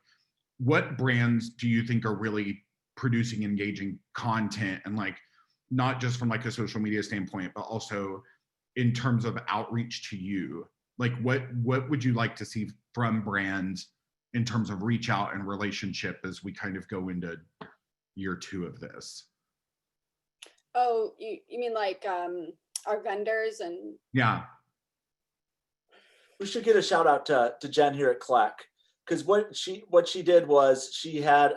what brands do you think are really producing engaging content, and like not just from like a social media standpoint, but also in terms of outreach to you? Like what would you like to see from brands in terms of reach out and relationship as we kind of go into year 2 of this? Oh, you mean like our vendors and? Yeah. We should get a shout out to Jen here at Clek, because what she did was she had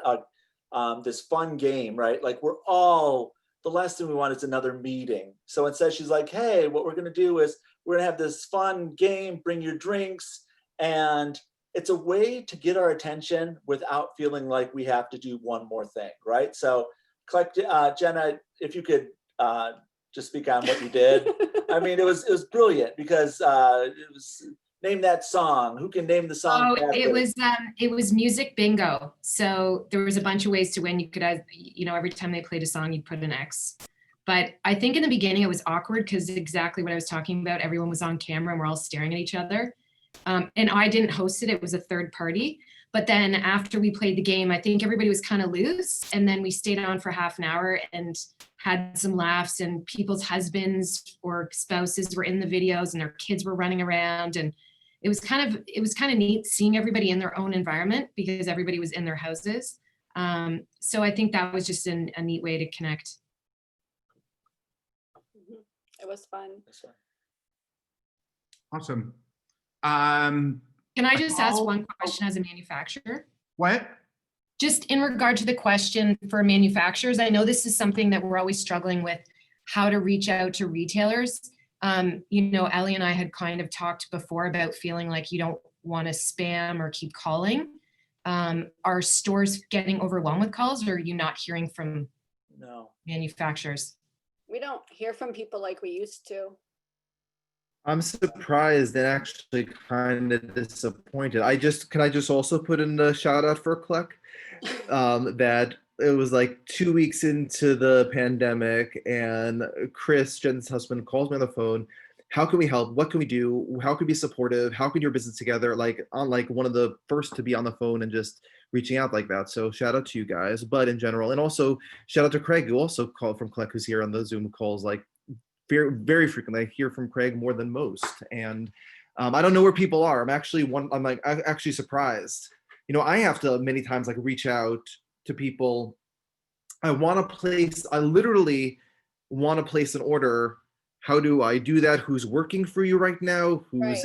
this fun game, right? Like the last thing we want is another meeting. So instead she's like, hey, what we're gonna do is we're gonna have this fun game, bring your drinks, and it's a way to get our attention without feeling like we have to do one more thing, right? So Jenna, if you could just speak on what you did. I mean, it was brilliant because it was name that song. Who can name the song? Oh, it was music bingo. So there was a bunch of ways to win. You could, every time they played a song, you'd put an X. But I think in the beginning it was awkward because exactly what I was talking about, everyone was on camera and we're all staring at each other. And I didn't host it, it was a third party. But then after we played the game, I think everybody was kind of loose. And then we stayed on for half an hour and had some laughs, and people's husbands or spouses were in the videos and their kids were running around. And it was kind of neat seeing everybody in their own environment because everybody was in their houses. So I think that was just a neat way to connect. It was fun. Awesome. Can I just ask one question as a manufacturer? What? Just in regard to the question for manufacturers, I know this is something that we're always struggling with, how to reach out to retailers. Ellie and I had kind of talked before about feeling like you don't want to spam or keep calling. Are stores getting overwhelmed with calls, or are you not hearing from manufacturers? We don't hear from people like we used to. I'm surprised and actually kind of disappointed. Can I just also put in a shout out for Clek? That it was like 2 weeks into the pandemic and Chris, Jen's husband, calls me on the phone. How can we help? What can we do? How can we be supportive? How can your business together? Like one of the first to be on the phone and just reaching out like that. So shout out to you guys, but in general, and also shout out to Craig, who also called from Clek, who's here on the Zoom calls like very, very frequently. I hear from Craig more than most. And I don't know where people are. I'm actually surprised. I have to many times like reach out to people. I literally want to place an order. How do I do that? Who's working for you right now? Who's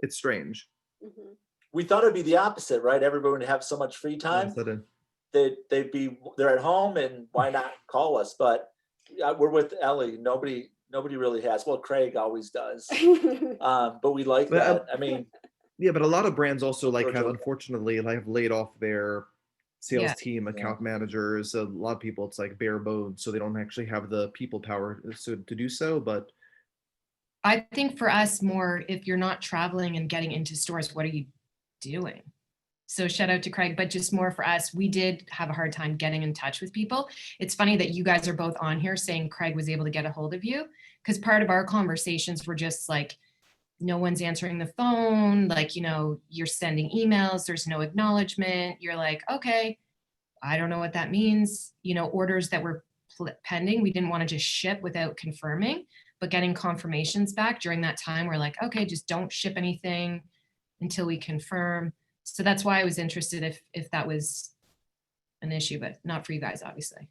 it's strange. Mm-hmm. We thought it'd be the opposite, right? Everybody would have so much free time. They're at home, and why not call us? But we're with Ellie. Nobody really has. Well, Craig always does. But we like that. I mean, yeah, but a lot of brands also unfortunately have laid off their sales team, account managers. A lot of people, it's like bare bones, so they don't actually have the people power to do so. But I think for us more, if you're not traveling and getting into stores, what are you doing? So shout out to Craig, but just more for us, we did have a hard time getting in touch with people. It's funny that you guys are both on here saying Craig was able to get a hold of you, because part of our conversations were just like, no one's answering the phone. Like, you're sending emails, there's no acknowledgement. You're like, okay, I don't know what that means. Orders that were pending, we didn't want to just ship without confirming, but getting confirmations back during that time, we're like, okay, just don't ship anything until we confirm. So that's why I was interested if that was an issue, but not for you guys, obviously.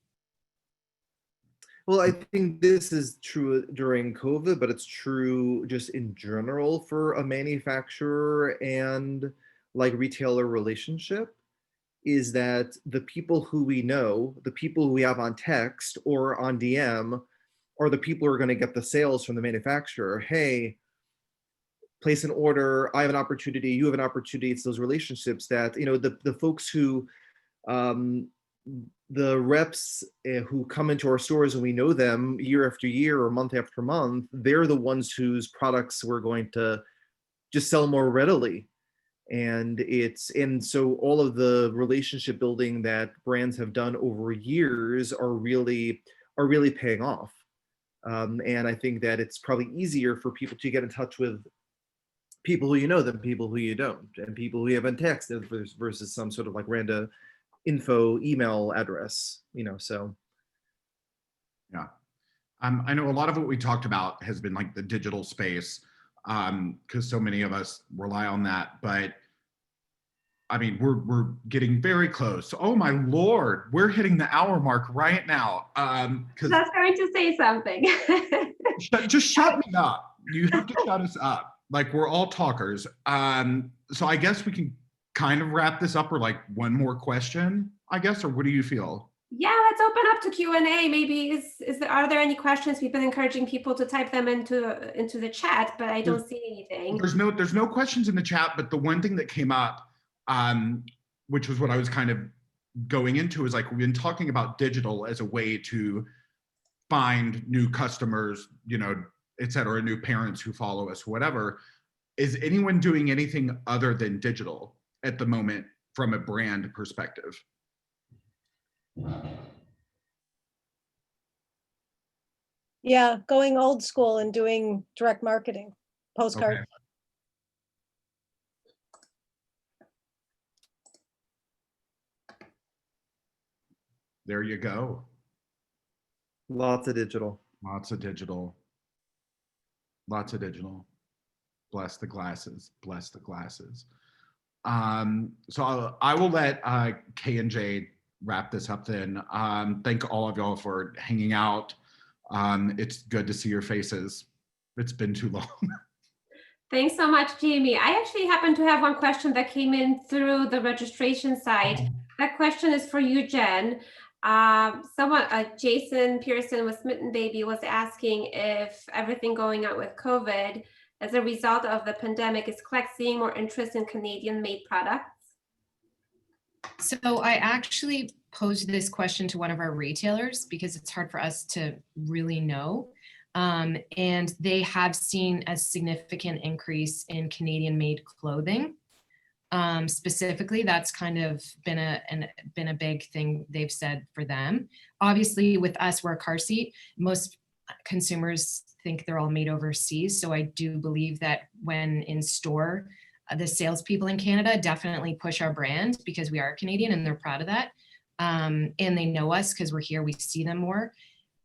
Well, I think this is true during COVID, but it's true just in general for a manufacturer and like retailer relationship, is that the people who we know, the people who we have on text or on DM, are the people who are going to get the sales from the manufacturer. Hey, place an order, I have an opportunity, you have an opportunity. It's those relationships that, the folks who, the reps who come into our stores and we know them year after year or month after month, they're the ones whose products we're going to just sell more readily. And so all of the relationship building that brands have done over years are really paying off. And I think that it's probably easier for people to get in touch with people who you know than people who you don't, and people who you haven't texted versus some sort of like random info email address, you know, so. Yeah. I know a lot of what we talked about has been like the digital space, because so many of us rely on that. But I mean, we're getting very close. Oh my Lord, we're hitting the hour mark right now. Because That's going to say something. just shut me up. You have to shut us up. Like, we're all talkers. So I guess we can kind of wrap this up, or like one more question, I guess, or what do you feel? Yeah, let's open up to Q&A. Maybe are there any questions? We've been encouraging people to type them into the chat, but I don't see anything. There's no questions in the chat, but the one thing that came up, which was what I was kind of going into, is like, we've been talking about digital as a way to find new customers, you know, et cetera, new parents who follow us, whatever. Is anyone doing anything other than digital at the moment from a brand perspective? Yeah, going old school and doing direct marketing, postcards. Okay. There you go. Lots of digital. Lots of digital. Lots of digital. Bless the glasses. Bless the glasses. So I will let K and J wrap this up then. Thank all of y'all for hanging out. It's good to see your faces. It's been too long. Thanks so much, Jamie. I actually happen to have one question that came in through the registration site. That question is for you, Jen. Jason Pearson with Smitten Baby was asking if everything going on with COVID as a result of the pandemic, is Clek seeing more interest in Canadian-made products? So I actually posed this question to one of our retailers because it's hard for us to really know. And they have seen a significant increase in Canadian-made clothing. Specifically, that's kind of been a big thing they've said for them. Obviously, with us, we're a car seat. Most consumers think they're all made overseas. So I do believe that when in store, the salespeople in Canada definitely push our brand because we are Canadian and they're proud of that. And they know us because we're here, we see them more.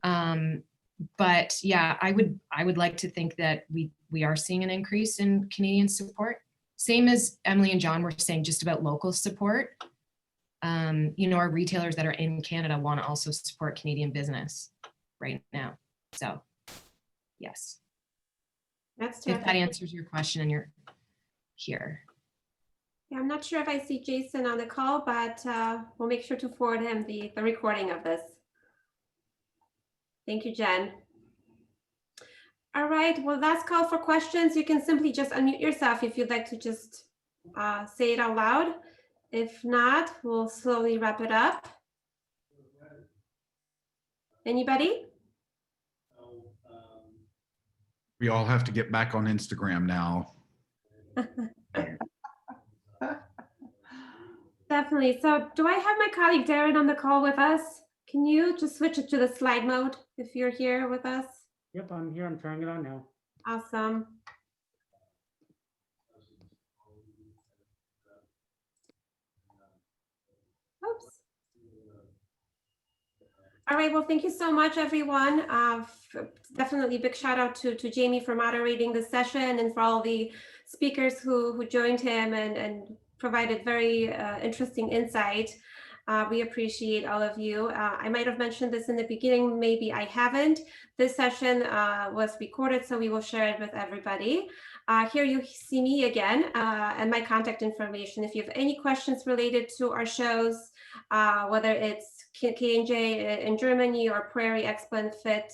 But yeah, I would like to think that we are seeing an increase in Canadian support. Same as Emily and John were saying just about local support. You know, our retailers that are in Canada want to also support Canadian business right now. So yes. That's if terrific. that answers your question and you're here. Yeah, I'm not sure if I see Jason on the call, but we'll make sure to forward him the recording of this. Thank you, Jen. All right, well, last call for questions. You can simply just unmute yourself if you'd like to just say it out loud. If not, we'll slowly wrap it up. Anybody? We all have to get back on Instagram now. Definitely. So do I have my colleague Darren on the call with us? Can you just switch it to the slide mode if you're here with us? Yep, I'm here. I'm turning it on now. Awesome. Oops. All right, well, thank you so much, everyone. Definitely big shout out to Jamie for moderating the session and for all the speakers who joined him and provided very interesting insight. We appreciate all of you. I might have mentioned this in the beginning, maybe I haven't. This session was recorded, so we will share it with everybody. Here you see me again and my contact information. If you have any questions related to our shows, whether it's K&J in Germany or Prairie Expo and Fit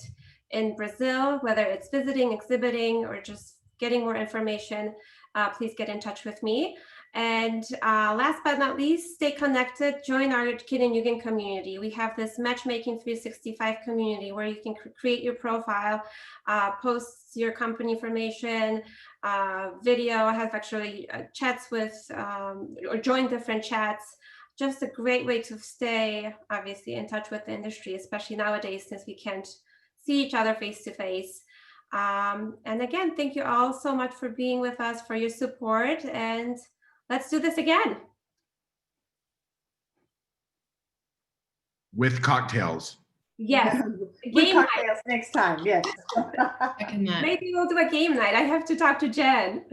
in Brazil, whether it's visiting, exhibiting, or just getting more information, please get in touch with me. And last but not least, stay connected, join our Kind Jugend community. We have this Matchmaking 365 community where you can create your profile, post your company information, video, have actually chats with, or join different chats. Just a great way to stay, obviously, in touch with the industry, especially nowadays since we can't see each other face to face. And again, thank you all so much for being with us, for your support, and let's do this again. With cocktails. Yes. With Game night. cocktails next time, yes. Second that. Maybe we'll do a game night. I have to talk to Jen.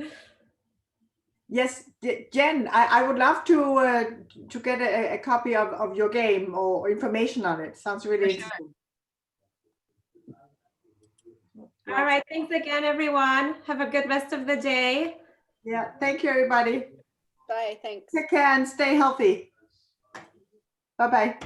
Yes, Jen, I would love to get a copy of your game or information on it. Sounds really interesting. All right. Thanks again, everyone. Have a good rest of the day. Yeah, thank you, everybody. Bye, thanks. Take care and stay healthy. Bye-bye.